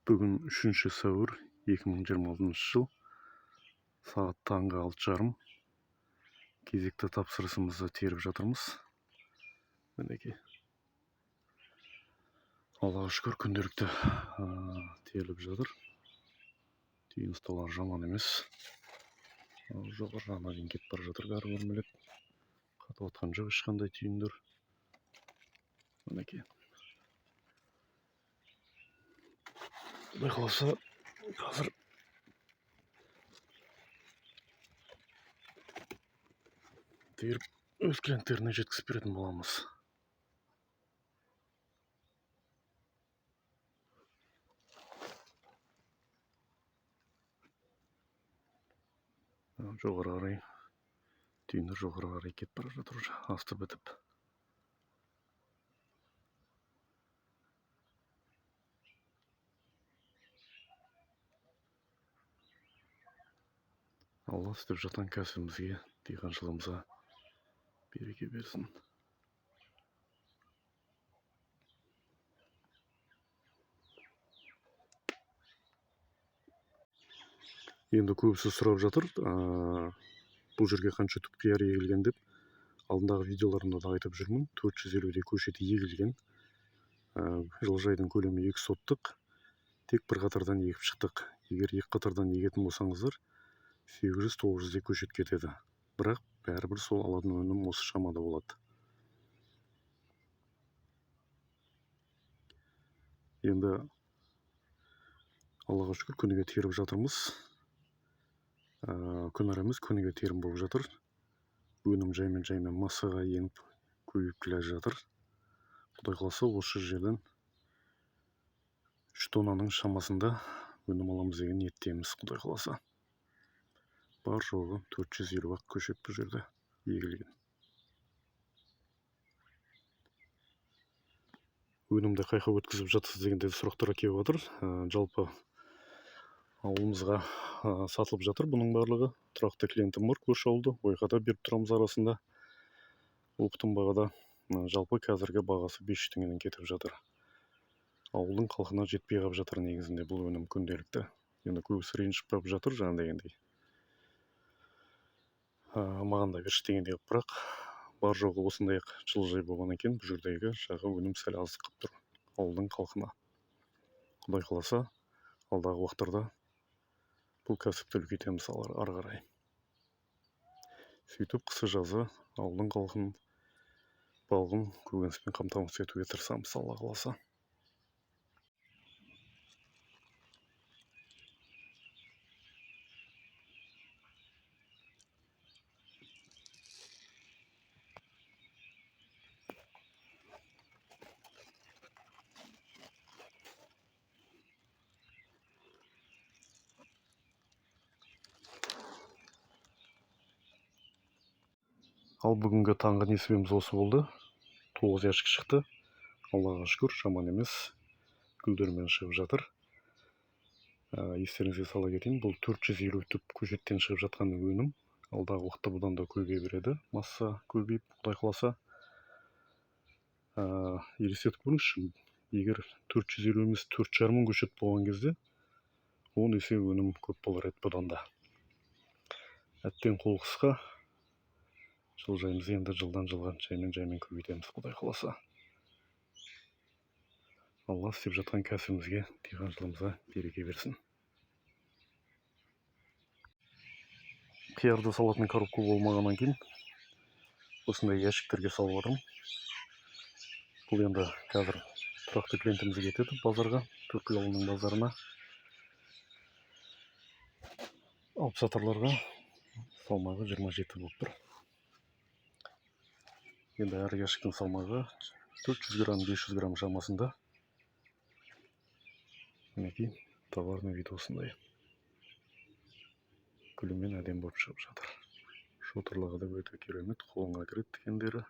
Бүгін 3 сәуір 2026 жыл, сағат таңғы 6:30. Кезекті тапсырысымызды теріп жатырмыз. Мінекей. Аллаға шүкір, күнделікті теріліп жатыр. Түйін ұсталар жаман емес. Жоғарғана дейін кетіп бара жатыр, бәрі өрмелеп. Қатып отқан жоқ ешқандай түйіндер. Мінекей. Құдай қаласа, қазір теріп өз клиенттеріне жеткізіп беретін боламыз. Жоғары қарай, түйіндер жоғары қарай кетіп бара жатыр, асты бітіп. Алла істеп жатқан кәсібімізге, диқаншылығымызға береке берсін. Енді көбісі сұрап жатыр, бұл жерге қанша түп қияр егілген деп. Алдындағы видеоларымда да айтып жүрмін, 450-дей көшет егілген. Жылыжайдың көлемі 2 соттық, тек бір қатардан егіп шықтық. Егер екі қатардан егетін болсаңыздар, 800-900-дей көшет кетеді. Бірақ бәрібір сол алатын өнім осы шамада болады. Енді Аллаға шүкір, күніге теріп жатырмыз. Күн арамыз күніге терім болып жатыр. Өнім жаймен массаға еніп көбейіп келе жатыр. Құдай қаласа, осы жерден 3 тоннаның шамасында өнім аламыз деген ниеттеміз, Құдай қаласа. Бар жоғы 450 көшет бұл жерде егілген. Өнімді қайқа өткізіп жатсыз дегенде сұрақтар келіп жатыр. Жалпы ауылымызға сатылып жатыр бұның барлығы. Тұрақты клиентім бар, көрші ауылды ойқата беріп тұрамыз арасында. Оптым бағада жалпы қазіргі бағасы 500 теңгеден кетіп жатыр. Ауылдың халқына жетпей қалып жатыр негізінде бұл өнім күнделікті. Енді көбісі ренжіп қалып жатыр жаңа дегендей. Маған да берші дегендей, бірақ бар жоғы осындай жылыжай болған екен, бұл жердегі жағы өнім сәл аздық қылып тұр ауылдың халқына. Құдай қаласа, алдағы уақыттарда бұл кәсіпті үлкейтеміз ары қарай. Сөйтіп қысы жазы ауылдың халқын балғын көкөніспен қамтамасыз етуге тырысамыз, Алла қаласа. Ал бүгінгі таңғы несібеміз осы болды. 9 яшық шықты. Аллаға шүкір, жаман емес. Гүлдермен шығып жатыр. Естеріңізге сала кетейін, бұл 450 түп көшеттен шығып жатқан өнім. Алдағы уақытта бұдан да көбейе береді. Масса көбейіп, Құдай қаласа. Елестетіп көріңізші, егер 450 емес 4,5 мың көшет болған кезде, 10 есе өнім көп болар еді бұдан да. Әттең қол қысқа. Жылыжайымыз енді жылдан жылға жаймен көбейтеміз, Құдай қаласа. Алла істеп жатқан кәсібімізге, диқаншылығымызға береке берсін. Қиярды салатын коробка болмағаннан кейін осындай ящиктерге салып отырмын. Бұл енді қазір тұрақты клиентімізге кетеді базарға, Төрткүл ауылының базарына. Алыпсатарларға салмағы 27 болып тұр. Енді әр ящиктің салмағы 400 грамм, 500 грамм шамасында. Мінекей, товарный вид осындай. Күлімен әдем болып шығып жатыр. Шотырлығы да өте керемет, қолыңа кіреді дегендері.